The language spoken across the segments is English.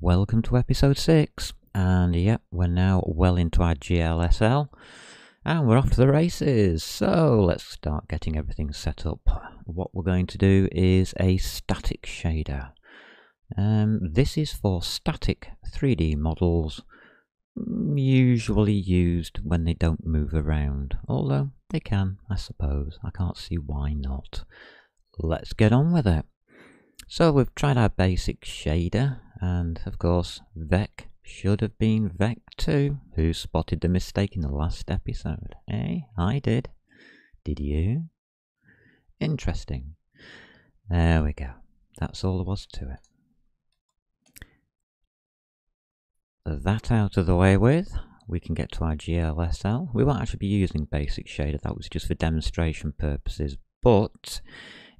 welcome to episode 6, and yep, we're now well into our GLSL, and we're off to the races. So let's start getting everything set up. What we're going to do is a static shader. This is for static 3D models, usually used when they don't move around, although they can, I suppose. I can't see why not. Let's get on with it. So we've tried our basic shader, and of course Vec should have been Vec 2. Who spotted the mistake in the last episode? Eh? I did. Did you? Interesting. There we go. That's all there was to it. That out of the way with, we can get to our GLSL. We won't actually be using basic shader, that was just for demonstration purposes, but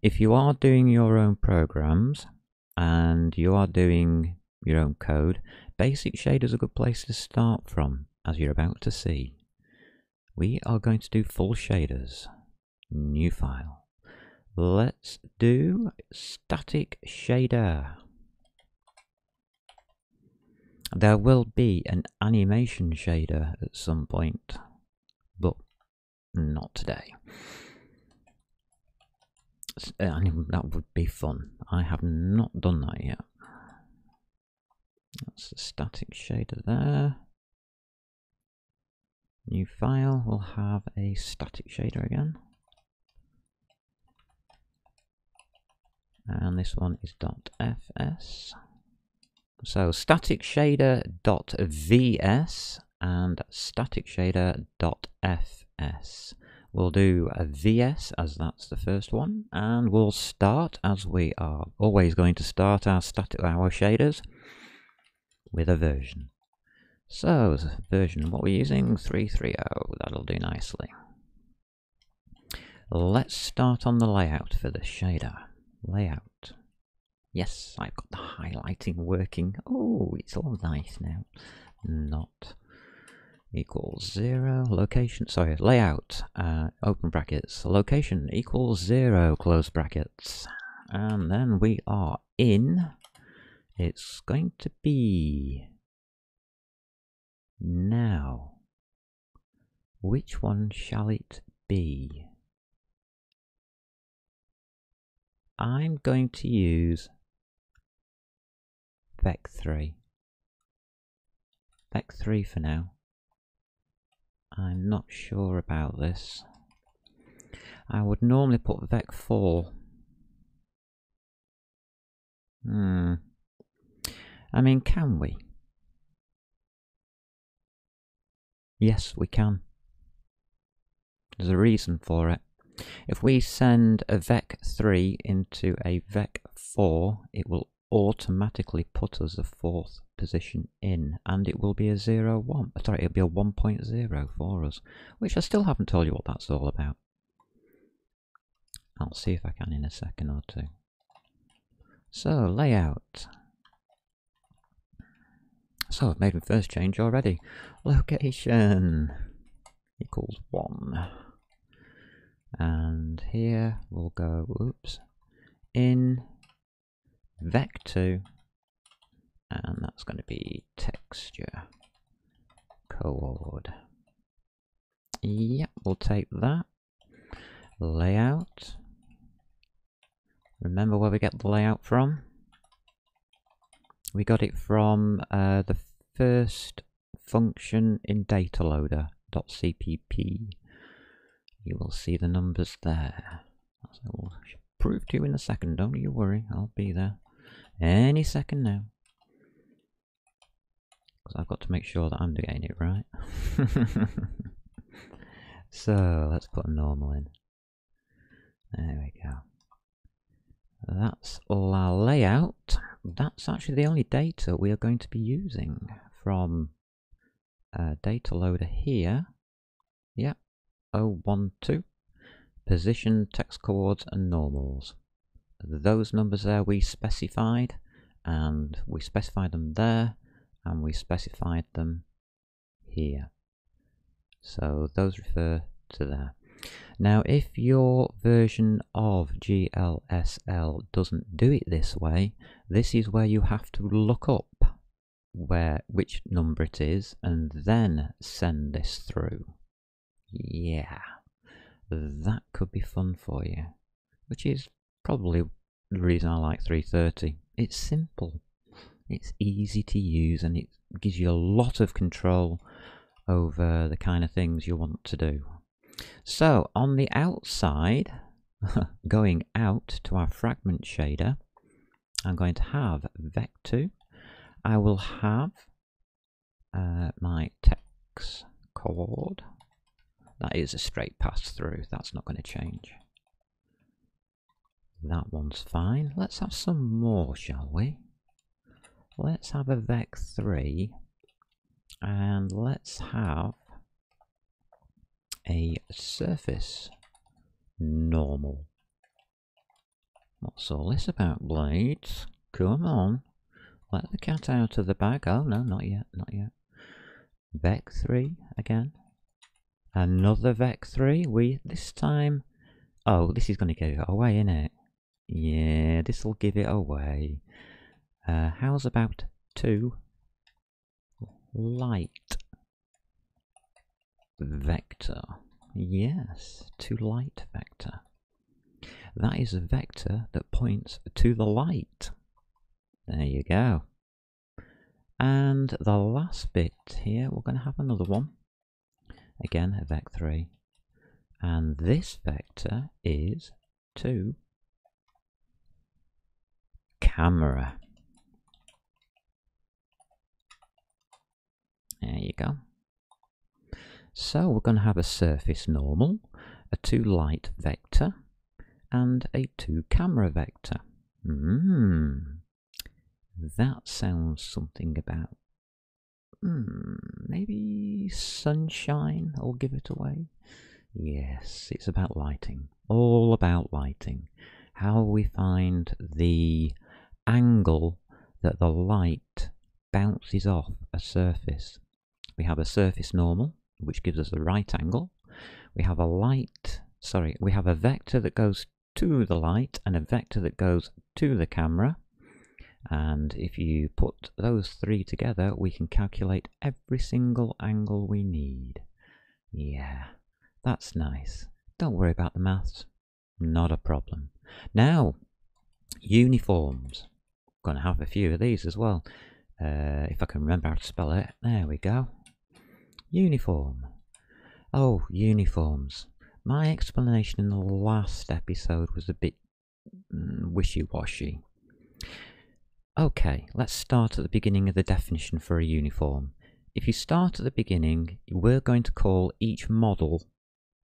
if you are doing your own programs and you are doing your own code, basic shader is a good place to start from, as you're about to see. We are going to do full shaders. New file. Let's do static shader. There will be an animation shader at some point, but not today. That would be fun. I have not done that yet. That's the static shader there. New file will have a static shader again. And this one is .fs. So StaticShader.vs and StaticShader.fs. We'll do a VS as that's the first one, and we'll start, as we are always going to start our shaders, with a version. So version, what we're using, 330. That'll do nicely. Let's start on the layout for the shader. Layout. Yes, I've got the highlighting working. Oh, it's all nice now. Not. Equals 0, location, sorry, layout, open brackets, location equals 0, close brackets, and then we are in, it's going to be now. Which one shall it be? I'm going to use Vec 3. Vec 3 for now. I'm not sure about this. I would normally put Vec 4. I mean, can we? Yes, we can. There's a reason for it. If we send a Vec 3 into a Vec 4, it will automatically put us the 4th position in, and it will be a 0, 1. Sorry, it'll be a 1.0 for us, which I still haven't told you what that's all about. I'll see if I can in a second or two. So, layout. So, I've made my first change already. Location equals 1. And here we'll go, oops, in Vec 2, and that's going to be texture coord. Yep, we'll take that. Layout. Remember where we get the layout from? We got it from the first function in data loader.cpp. You will see the numbers there. As I will prove to you in a second, don't you worry, I'll be there any second now. Because I've got to make sure that I'm getting it right. So let's put a normal in. There we go. That's all our layout. That's actually the only data we are going to be using from data loader here. Yep, 012. Position, text coords and normals. Those numbers there we specified, and we specified them there, and we specified them here. So those refer to there. Now if your version of GLSL doesn't do it this way, this is where you have to look up which number it is, and then send this through. Yeah, that could be fun for you, which is probably the reason I like 330. It's simple, it's easy to use, and it gives you a lot of control over the kind of things you want to do. So on the outside, going out to our fragment shader, I'm going to have vec2. I will have my text chord. That is a straight pass through. That's not going to change. That one's fine. Let's have some more, shall we? Let's have a vec3, and let's have a surface normal. What's all this about, Blades? Come on. Let the cat out of the bag. Oh no, not yet, not yet. Vec3 again. Another vec3. This time... Oh, this is going to give it away, innit? Yeah, this will give it away. How's about 2 light vector? Yes, 2 light vector. That is a vector that points to the light. There you go. And the last bit here, we're going to have another one. Again, a vec3. And this vector is to camera. There you go. So we're going to have a surface normal, a 2 light vector, and a 2 camera vector. That sounds something about maybe sunshine. I'll give it away. Yes, it's about lighting. All about lighting. How we find the angle that the light bounces off a surface. We have a surface normal, which gives us the right angle. We have we have a vector that goes to the light and a vector that goes to the camera. And if you put those 3 together, we can calculate every single angle we need. Yeah, that's nice. Don't worry about the maths. Not a problem. Now, uniforms. I'm going to have a few of these as well. If I can remember how to spell it. There we go. Uniform. Oh, uniforms. My explanation in the last episode was a bit wishy-washy. Okay, let's start at the beginning of the definition for a uniform. If you start at the beginning, we're going to call each model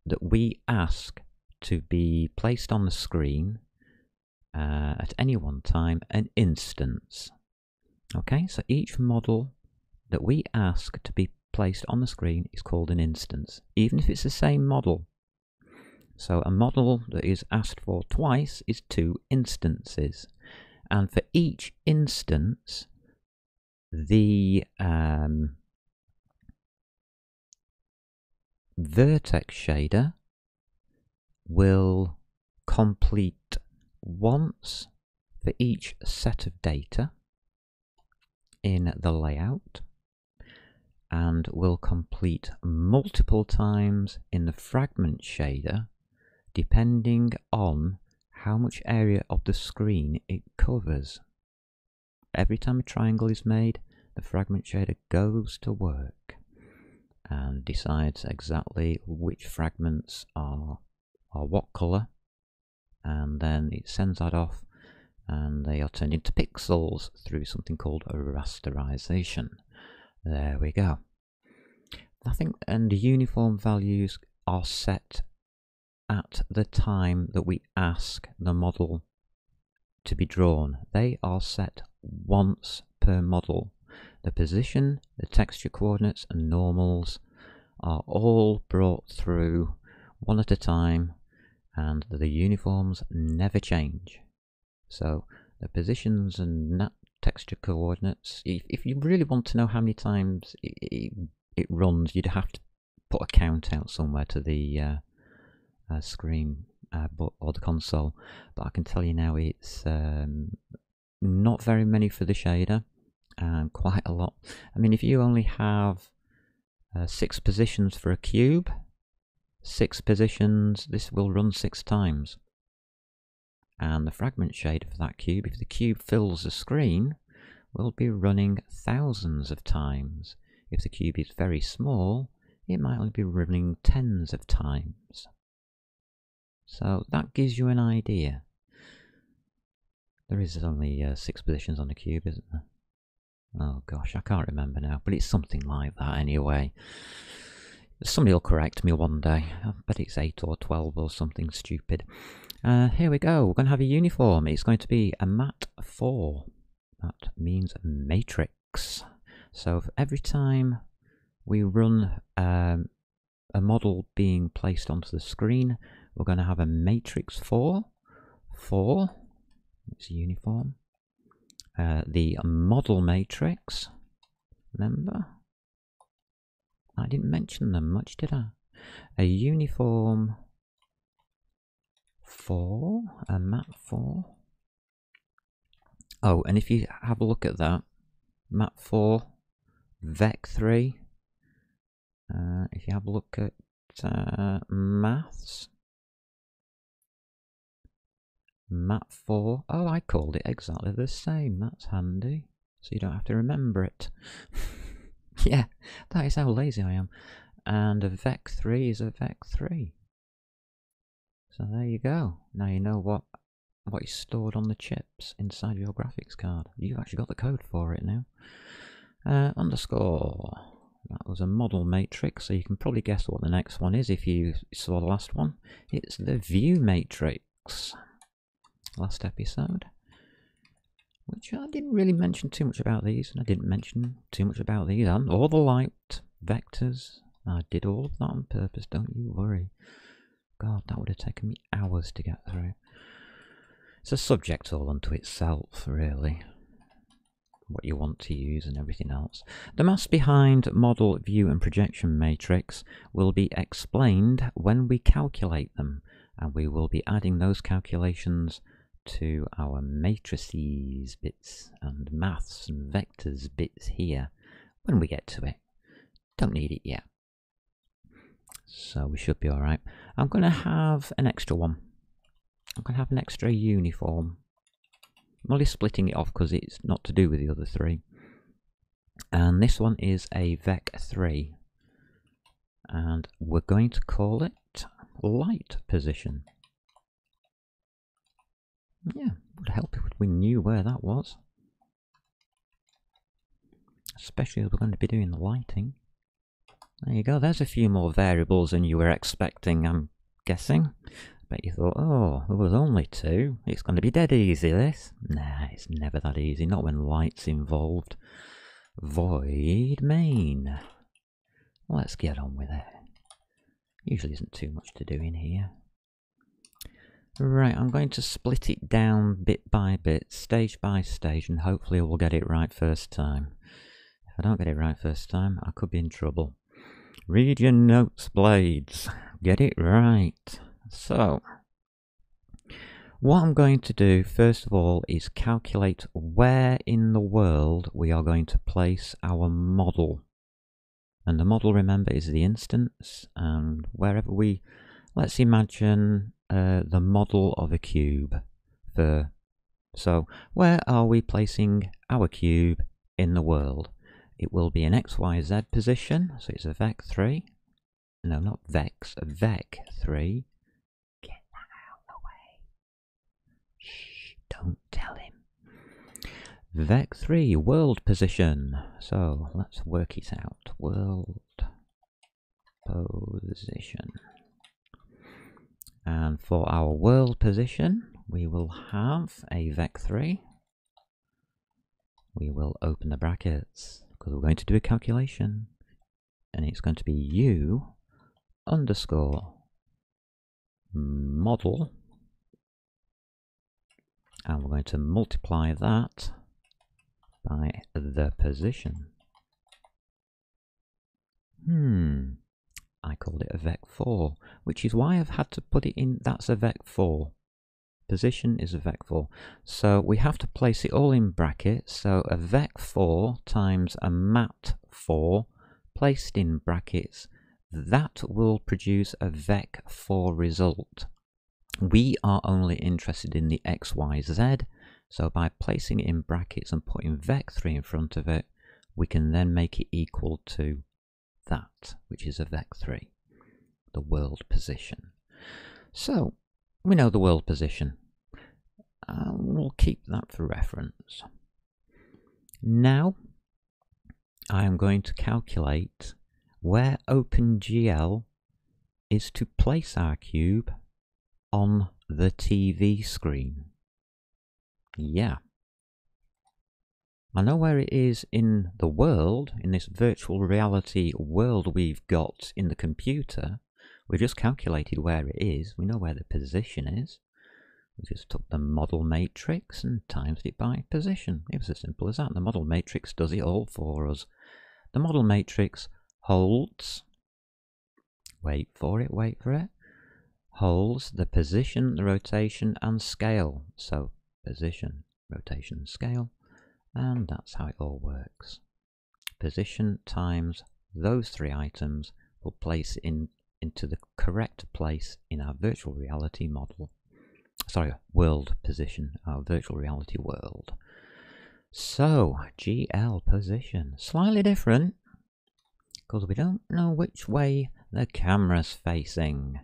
that we ask to be placed on the screen at any one time an instance. Okay, so each model that we ask to be placed on the screen is called an instance, even if it's the same model. So a model that is asked for twice is 2 instances. And for each instance, the vertex shader will complete once for each set of data in the layout, and will complete multiple times in the fragment shader, depending on how much area of the screen it covers. Every time a triangle is made, the fragment shader goes to work and decides exactly which fragments are what colour, and then it sends that off and they are turned into pixels through something called a rasterization. There we go. And the uniform values are set at the time that we ask the model to be drawn. They are set once per model. The position, the texture coordinates and normals are all brought through one at a time, and the uniforms never change. So the positions and texture coordinates, if you really want to know how many times it runs, you'd have to put a count out somewhere to the screen or the console, but I can tell you now it's not very many for the shader, and quite a lot. I mean, if you only have 6 positions for a cube, 6 positions, this will run 6 times. And the fragment shader for that cube, if the cube fills the screen, will be running thousands of times. If the cube is very small, it might only be running tens of times. So that gives you an idea. There is only 6 positions on the cube, isn't there? Oh gosh, I can't remember now, but it's something like that anyway. Somebody will correct me one day. I bet it's 8 or 12 or something stupid. Here we go. We're going to have a uniform. It's going to be a mat 4. That means matrix. So every time we run a model being placed onto the screen, we're going to have a matrix 4. 4. It's a uniform. The model matrix. Remember? I didn't mention them much, did I? A uniform 4, a mat 4. Oh, and if you have a look at that, mat 4, vec 3. If you have a look at maths, mat 4. Oh, I called it exactly the same. That's handy. So you don't have to remember it. Yeah, that is how lazy I am. And a vec 3 is a vec 3. So there you go. Now you know what is stored on the chips inside your graphics card. You've actually got the code for it now. Underscore. That was a model matrix, so you can probably guess what the next one is if you saw the last one. It's the view matrix. Last episode. Which I didn't really mention too much about these, and I didn't mention too much about these, and all the light vectors. I did all of that on purpose, don't you worry. God, that would have taken me hours to get through. It's a subject all unto itself, really. What you want to use and everything else. The maths behind model, view and projection matrix will be explained when we calculate them, and we will be adding those calculations to our matrices bits and maths and vectors bits here when we get to it. Don't need it yet. So we should be alright. I'm going to have an extra one. I'm going to have an extra uniform. I'm only splitting it off because it's not to do with the other 3. And this one is a vec 3. And we're going to call it light position. Yeah, would help if we knew where that was. Especially as we're going to be doing the lighting. There you go, there's a few more variables than you were expecting, I'm guessing. Bet you thought, oh, there was only 2. It's going to be dead easy, this. Nah, it's never that easy, not when light's involved. Void main. Let's get on with it. Usually isn't too much to do in here. Right, I'm going to split it down bit by bit, stage by stage, and hopefully we'll get it right first time. If I don't get it right first time, I could be in trouble. Read your notes, blades. Get it right. So, what I'm going to do first of all is calculate where in the world we are going to place our model. And the model, remember, is the instance, and wherever we, let's imagine the model of a cube. So, where are we placing our cube in the world? It will be an XYZ position, so it's a vec 3. No, not vex, a vec 3. Get that out of the way. Shh, don't tell him. Vec 3, world position. So, let's work it out. World position. And for our world position, we will have a vec 3. We will open the brackets, because we're going to do a calculation. And it's going to be u underscore model. And we're going to multiply that by the position. I called it a vec 4, which is why I've had to put it in. That's a vec 4 position is a vec4. So we have to place it all in brackets. So a vec4 times a mat4 placed in brackets, that will produce a vec4 result. We are only interested in the x, y, z. So by placing it in brackets and putting vec3 in front of it, we can then make it equal to that, which is a vec3, the world position. So we know the world position. We'll keep that for reference. Now I am going to calculate where OpenGL is to place our cube on the TV screen. Yeah. I know where it is in the world, in this virtual reality world we've got in the computer. We just calculated where it is. We know where the position is. We just took the model matrix and times it by position. It was as simple as that. The model matrix does it all for us. The model matrix holds, wait for it, holds the position, the rotation and scale. So position, rotation, scale, and that's how it all works. Position times those three items will place into the correct place in our virtual reality model. Sorry, world position, our virtual reality world. So, GL position, slightly different, because we don't know which way the camera's facing.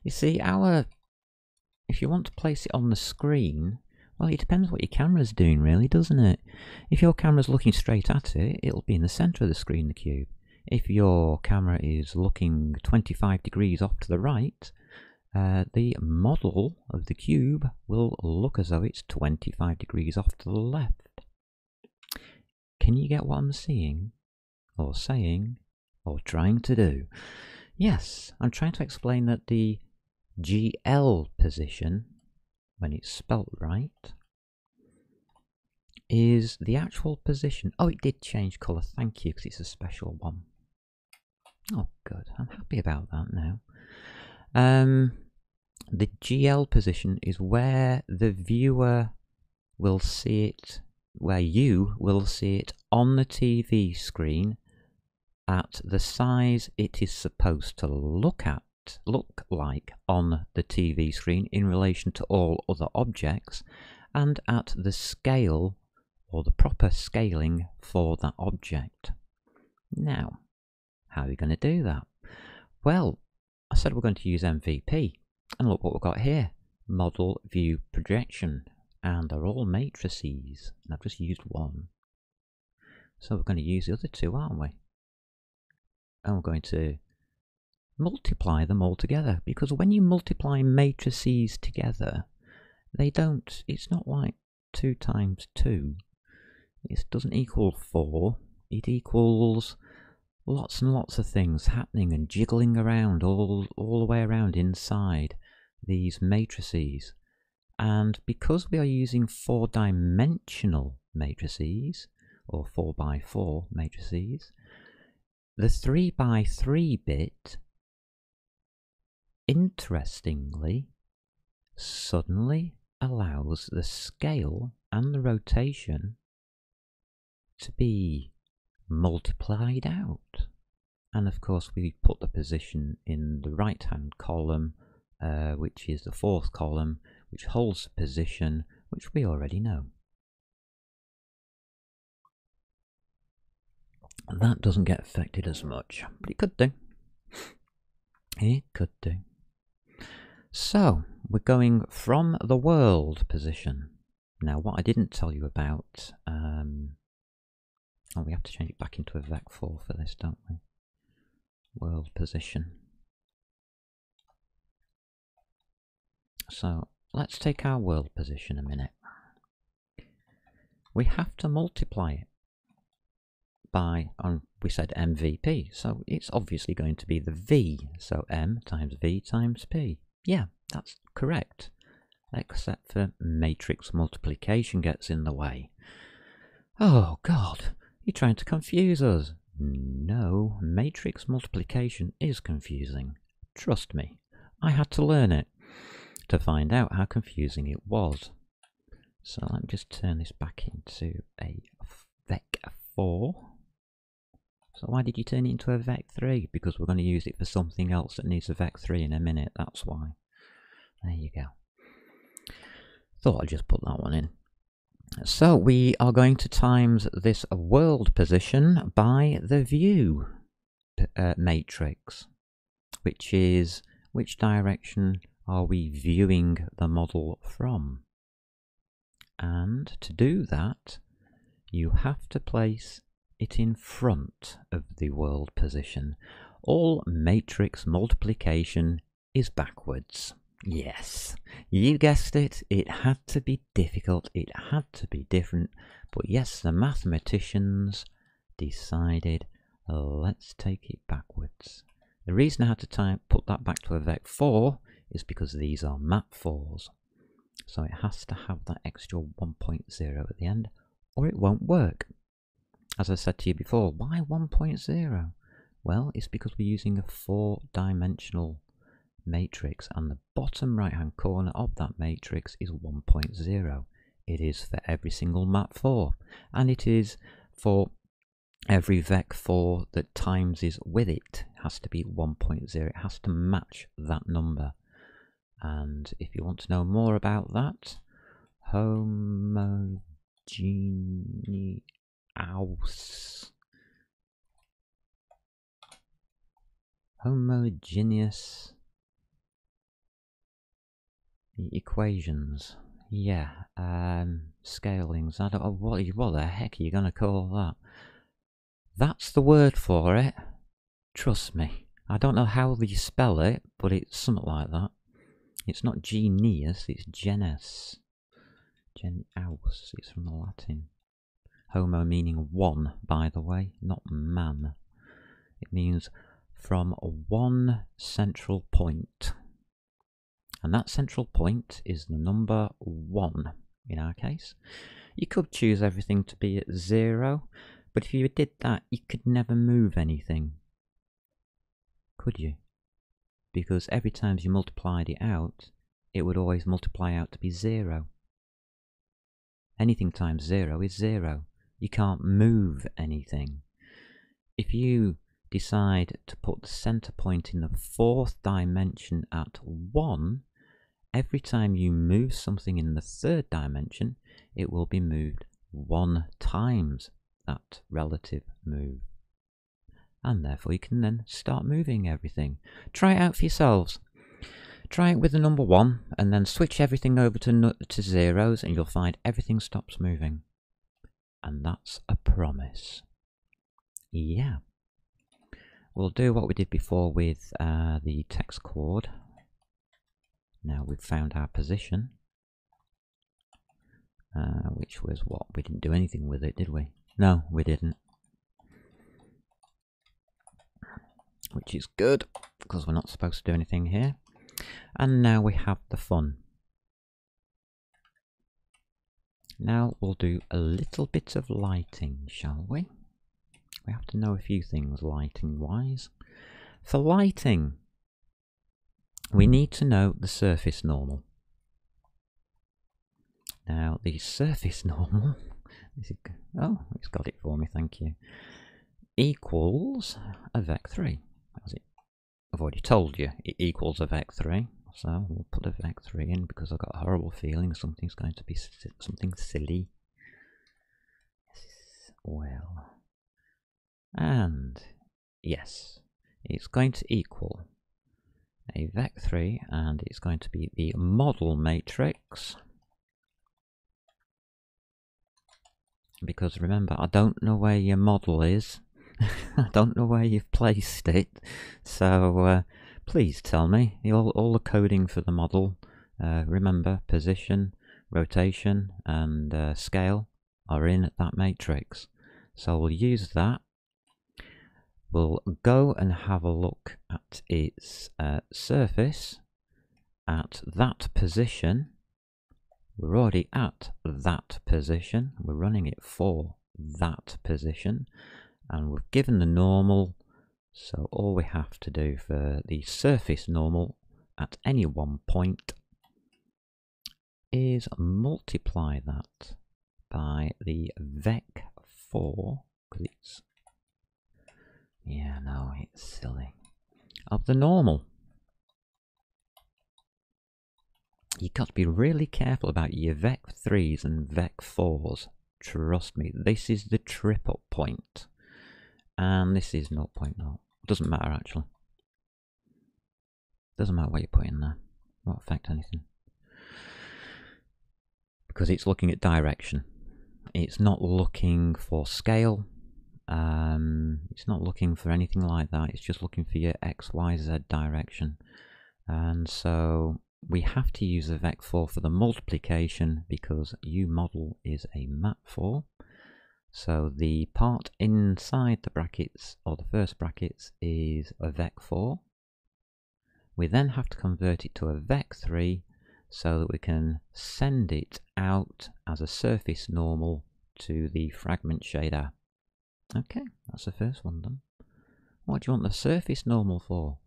You see, if you want to place it on the screen, well, it depends what your camera's doing, really, doesn't it? If your camera's looking straight at it, it'll be in the centre of the screen, the cube. If your camera is looking 25 degrees off to the right, the model of the cube will look as though it's 25 degrees off to the left. Can you get what I'm seeing, or saying, or trying to do? Yes, I'm trying to explain that the GL position, when it's spelt right, is the actual position. Oh, it did change colour, thank you, because it's a special one. Oh, good, I'm happy about that now. The GL position is where the viewer will see it, where you will see it on the TV screen at the size it is supposed to look like on the TV screen in relation to all other objects, and at the scale or the proper scaling for that object. Now, how are we going to do that? Well, I said we're going to use MVP, and look what we've got here. Model View Projection, and they're all matrices, and I've just used one. So we're going to use the other two, aren't we? And we're going to multiply them all together, because when you multiply matrices together, it's not like 2 times 2. It doesn't equal 4, it equals lots and lots of things happening and jiggling around all the way around inside these matrices. And because we are using 4-dimensional matrices, or 4x4 matrices, the 3x3 bit, interestingly, suddenly allows the scale and the rotation to be multiplied out. And of course we put the position in the right hand column, which is the 4th column, which holds the position, which we already know. That doesn't get affected as much, but it could do. It could do. So we're going from the world position. Now what I didn't tell you about, oh, we have to change it back into a vec4 for this, don't we? World position. So let's take our world position a minute. We have to multiply it by, we said MVP, so it's obviously going to be the V, so M times V times P. Yeah, that's correct, except for matrix multiplication gets in the way. Oh God, you're trying to confuse us. No, matrix multiplication is confusing. Trust me, I had to learn it. to find out how confusing it was. So let me just turn this back into a vec4. So why did you turn it into a vec3? Because we're going to use it for something else that needs a vec3 in a minute, that's why. There you go. Thought I'd just put that one in. So we are going to times this world position by the view matrix, which is which direction are we viewing the model from. And to do that, you have to place it in front of the world position. All matrix multiplication is backwards. Yes, you guessed it, it had to be difficult, it had to be different, but yes, the mathematicians decided, let's take it backwards. The reason I had to put that back to a vec4 is because these are mat4s. So it has to have that extra 1.0 at the end, or it won't work. As I said to you before, why 1.0? Well, it's because we're using a 4-dimensional matrix, and the bottom right hand corner of that matrix is 1.0. It is for every single mat4, and it is for every vec4 that times is with it. It has to be 1.0. It has to match that number. And if you want to know more about that, homogeneous equations, yeah, scalings, I don't know, what the heck are you going to call that? That's the word for it, trust me. I don't know how you spell it, but it's something like that. It's not genius, it's genus. Genaus, it's from the Latin. Homo meaning one, by the way, not man. It means from one central point. And that central point is the number 1 in our case. You could choose everything to be at 0, but if you did that, you could never move anything. Could you? Because every time you multiplied it out, it would always multiply out to be 0. Anything times 0 is 0. You can't move anything. If you decide to put the center point in the 4th dimension at 1, every time you move something in the 3rd dimension, it will be moved 1 times that relative move. And therefore you can then start moving everything. Try it out for yourselves. Try it with the number 1 and then switch everything over to zeros and you'll find everything stops moving. And that's a promise. Yeah. We'll do what we did before with the text chord. Now we've found our position, which was what? We didn't do anything with it, did we? No, we didn't. Which is good, because we're not supposed to do anything here. And now we have the fun. Now we'll do a little bit of lighting, shall we? We have to know a few things lighting-wise. For lighting, we need to know the surface normal. Now, the surface normal, oh, it's got it for me, thank you, equals a vec3. I've already told you it equals a vec3, so we'll put a vec3 in because I've got a horrible feeling something's going to be something silly. Well, and yes, it's going to equal a vec3, and it's going to be the model matrix, because remember, I don't know where your model is. I don't know where you've placed it, so please tell me. All the coding for the model, remember, position, rotation and scale are in that matrix, so we'll use that. We'll go and have a look at its surface at that position. We're already at that position. We're running it for that position. And we've given the normal. So all we have to do for the surface normal at any one point is multiply that by the vec4, because it's, yeah, no, it's silly, of the normal. You've got to be really careful about your vec3s and vec4s. Trust me, this is the trip-up point. And this is 0.0. Doesn't matter, actually. Doesn't matter what you put in there. Won't affect anything. Because it's looking at direction. It's not looking for scale. It's not looking for anything like that. It's just looking for your X, Y, Z direction. And so we have to use the vec4 for the multiplication because uModel is a map4. So the part inside the brackets, or the first brackets, is a vec4. We then have to convert it to a vec3 so that we can send it out as a surface normal to the fragment shader. Okay, that's the first one done. What do you want the surface normal for?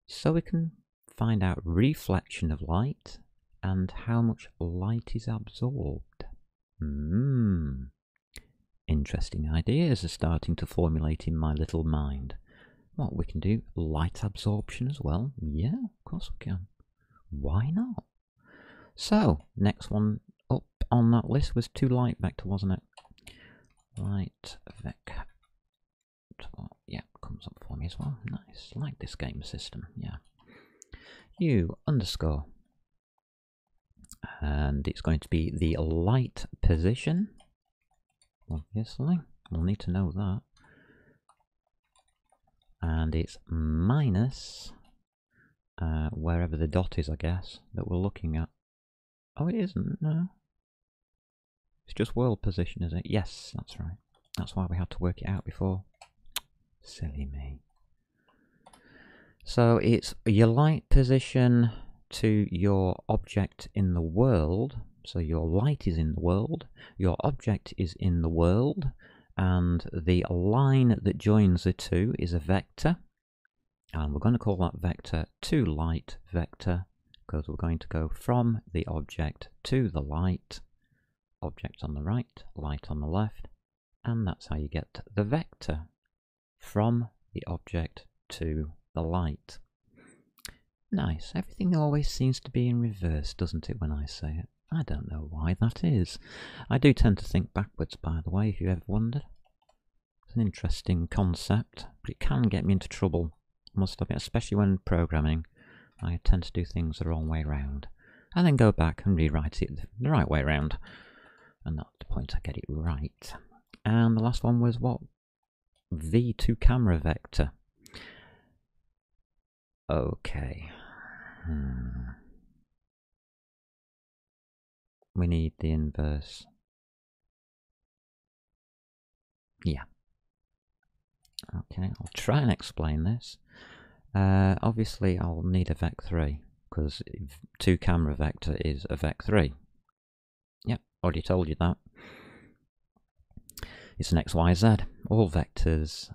So we can find out reflection of light and how much light is absorbed. Interesting ideas are starting to formulate in my little mind. What we can do, light absorption as well. Yeah, of course we can. Why not? So, next one up on that list was 2 light vector, wasn't it? Light vector. Yeah, comes up for me as well. Nice. Like this game system, yeah. U underscore. And it's going to be the light position. Obviously, we'll need to know that. And it's minus wherever the dot is, I guess, that we're looking at. Oh, it isn't, no. It's just world position, is it? Yes, that's right. That's why we had to work it out before. Silly me. So it's your light position to your object in the world. So your light is in the world, your object is in the world, and the line that joins the two is a vector. And we're going to call that vector toLight vector, because we're going to go from the object to the light. Object on the right, light on the left, and that's how you get the vector from the object to the light. Nice. Everything always seems to be in reverse, doesn't it, when I say it? I don't know why that is. I do tend to think backwards, by the way, if you ever wondered. It's an interesting concept, but it can get me into trouble, must admit, especially when programming. I tend to do things the wrong way round, and then go back and rewrite it the right way round. And that's the point I get it right. And the last one was what? V2 camera vector. Okay. We need the inverse. Yeah. Okay, I'll try and explain this. Obviously, I'll need a vec3, because 2 camera vector is a vec3. Yep, already told you that. It's an XYZ. All vectors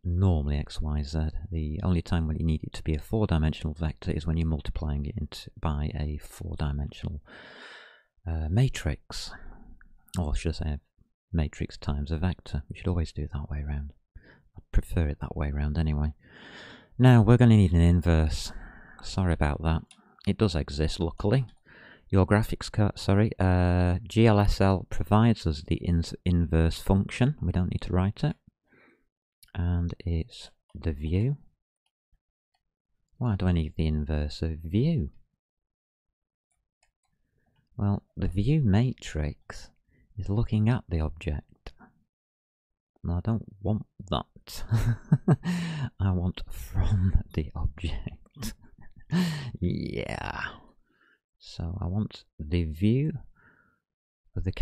normally XYZ. The only time when you need it to be a 4-dimensional vector is when you're multiplying it by a 4-dimensional matrix. Or should I say a matrix times a vector. We should always do it that way around. I prefer it that way around anyway. Now we're going to need an inverse. Sorry about that. It does exist, luckily. Your graphics card, GLSL provides us the inverse function. We don't need to write it. And it's the view. Why do I need the inverse of view? Well, the view matrix is looking at the object. I don't want that. I want from the object. Yeah. So I want the view of the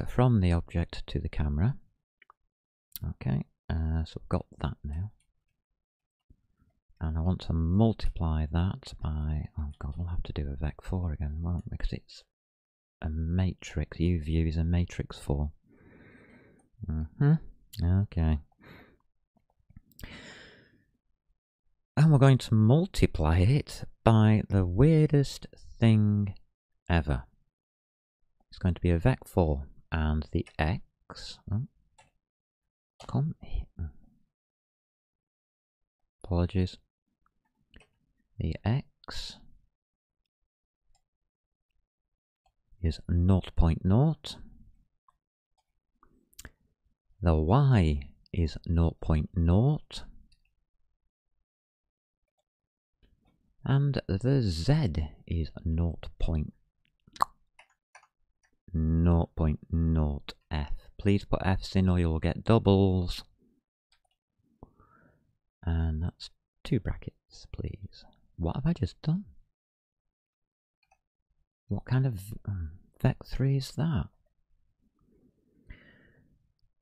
from the object to the camera. Okay, so I've got that now. And I want to multiply that by, oh god, we'll have to do a vec4 again, won't we? Because it's a matrix. UView is a matrix 4. Okay. And we're going to multiply it by the weirdest thing ever. It's going to be a vec4, and the x, come here. Apologies. The x is 0.0. The y is 0.0. And the z is 0.0f. Please put f's in or you'll get doubles. And that's 2 brackets, please. What have I just done? What kind of vec3 is that?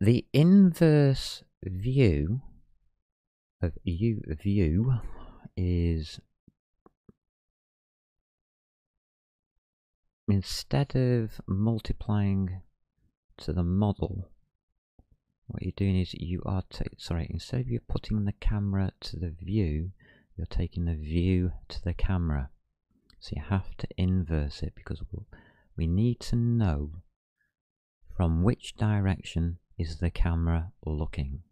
The inverse view of u view is, instead of multiplying to the model, what you're doing is you are instead of you putting the camera to the view, you're taking the view to the camera. So you have to inverse it, because we need to know from which direction is the camera looking.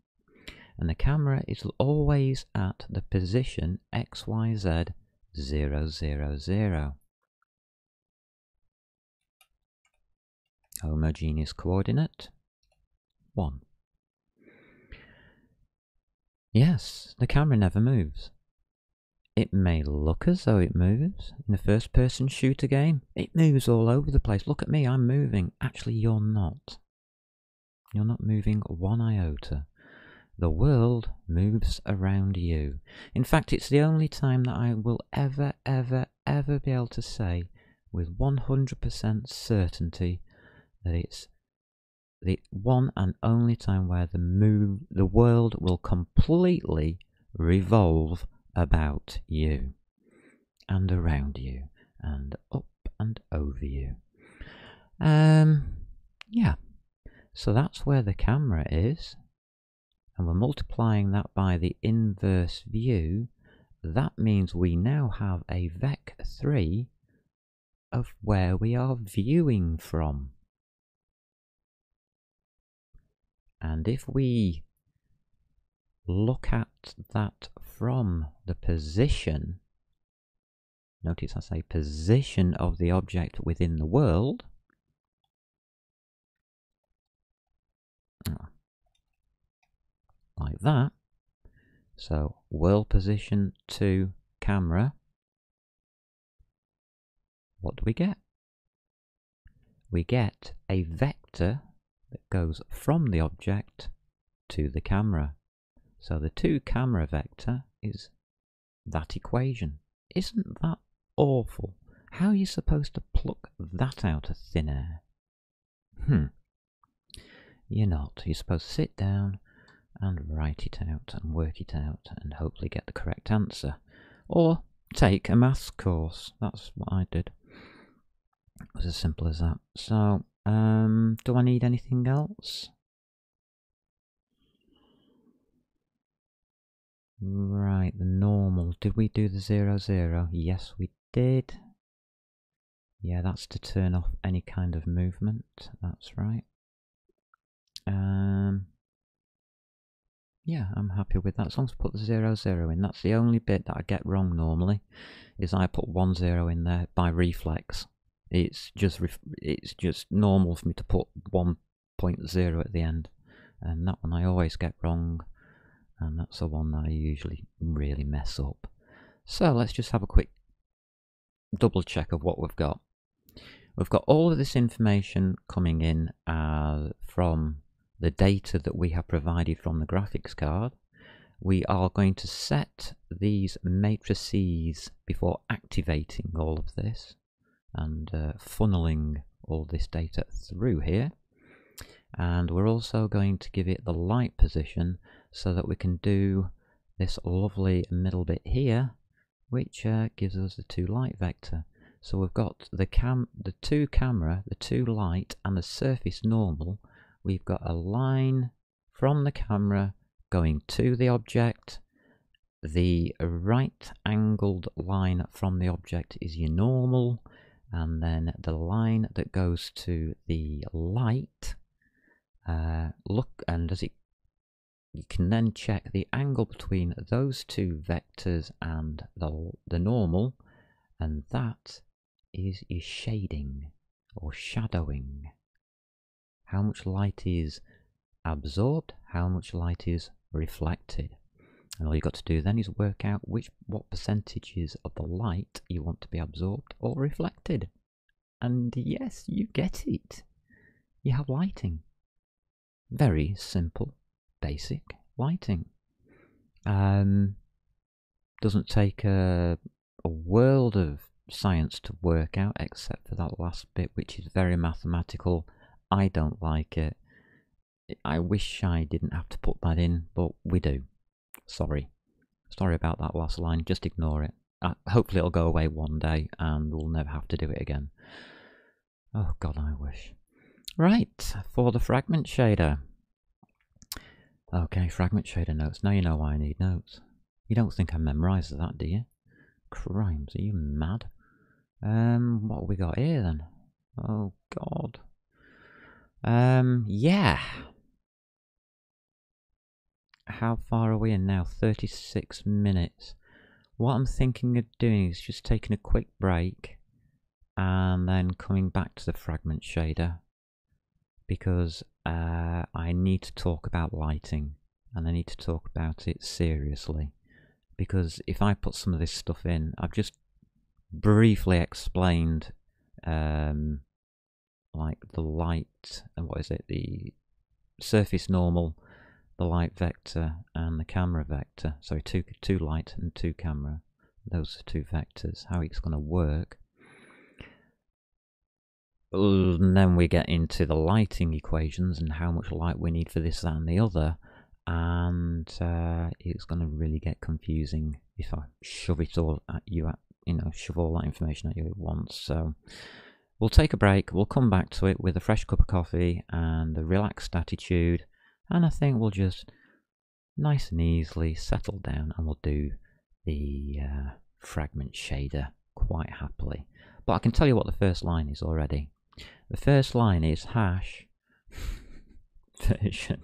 And the camera is always at the position XYZ 0, 0, 0. Homogeneous coordinate 1. Yes, the camera never moves. It may look as though it moves. In a first-person shooter game, it moves all over the place. Look at me, I'm moving. Actually, you're not. You're not moving 1 iota. The world moves around you. In fact, it's the only time that I will ever be able to say with 100% certainty that it's the one and only time where the world will completely revolve about you and around you and up and over you. Yeah, so that's where the camera is, and we're multiplying that by the inverse view. That means we now have a vec3 of where we are viewing from. And if we look at that from the position, notice I say position of the object within the world, like that. So world position to camera, what do we get? We get a vector that goes from the object to the camera. So the to camera vector is that equation. Isn't that awful? How are you supposed to pluck that out of thin air? You're not. You're supposed to sit down and write it out and work it out and hopefully get the correct answer. Or take a maths course. That's what I did. It was as simple as that. So, do I need anything else? Right, the normal. Did we do the 0, 0? Yes, we did. Yeah, that's to turn off any kind of movement. That's right. Yeah, I'm happy with that. As long as I put the 0, 0 in. That's the only bit that I get wrong normally, is I put 1, 0 in there by reflex. It's just normal for me to put 1.0 at the end. And that one I always get wrong. And that's the one that I usually really mess up. So let's just have a quick double check of what we've got. We've got all of this information coming in from the data that we have provided from the graphics card. We are going to set these matrices before activating all of this and funneling all this data through here. And we're also going to give it the light position so that we can do this lovely middle bit here, which gives us the 2 light vector. So we've got the 2 camera, the 2 light, and the surface normal. We've got a line from the camera going to the object. The right angled line from the object is your normal, and then the line that goes to the light, look, and as it, you can then check the angle between those two vectors and the normal, and that is your shading or shadowing. How much light is absorbed, how much light is reflected. And all you've got to do then is work out what percentages of the light you want to be absorbed or reflected. And yes, you get it. You have lighting. Very simple, basic lighting. Doesn't take a world of science to work out, except for that last bit, which is very mathematical. I don't like it. I wish I didn't have to put that in, but we do. Sorry about that last line, just ignore it. Hopefully it'll go away one day and we'll never have to do it again. Oh god, I wish. Right, for the fragment shader. Okay, fragment shader notes. Now you know why I need notes. You don't think I memorised that, do you? Crimes, are you mad? What have we got here then? Oh god. Yeah. How far are we in now? 36 minutes. What I'm thinking of doing is just taking a quick break and then coming back to the fragment shader, because I need to talk about lighting, and I need to talk about it seriously, because if I put some of this stuff in, I've just briefly explained like the light, and what is it, the surface normal, the light vector and the camera vector. Sorry, two light and two camera. Those two vectors, how it's going to work. And then we get into the lighting equations and how much light we need for this, that, and the other. And it's going to really get confusing if I shove it all at you, shove all that information at you at once. So we'll take a break. We'll come back to it with a fresh cup of coffee and a relaxed attitude. And I think we'll just nice and easily settle down and we'll do the fragment shader quite happily. But I can tell you what the first line is already. The first line is hash version.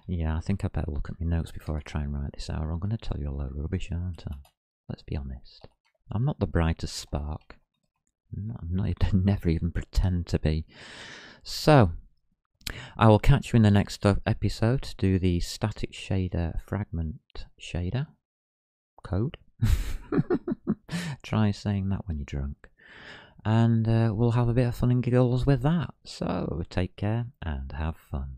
Yeah, I think I better look at my notes before I try and write this out, or I'm going to tell you a load of rubbish, aren't I? Let's be honest. I'm not the brightest spark. I never even pretend to be. So, I will catch you in the next episode to do the static shader fragment shader code. Try saying that when you're drunk. And we'll have a bit of fun and giggles with that. So take care and have fun.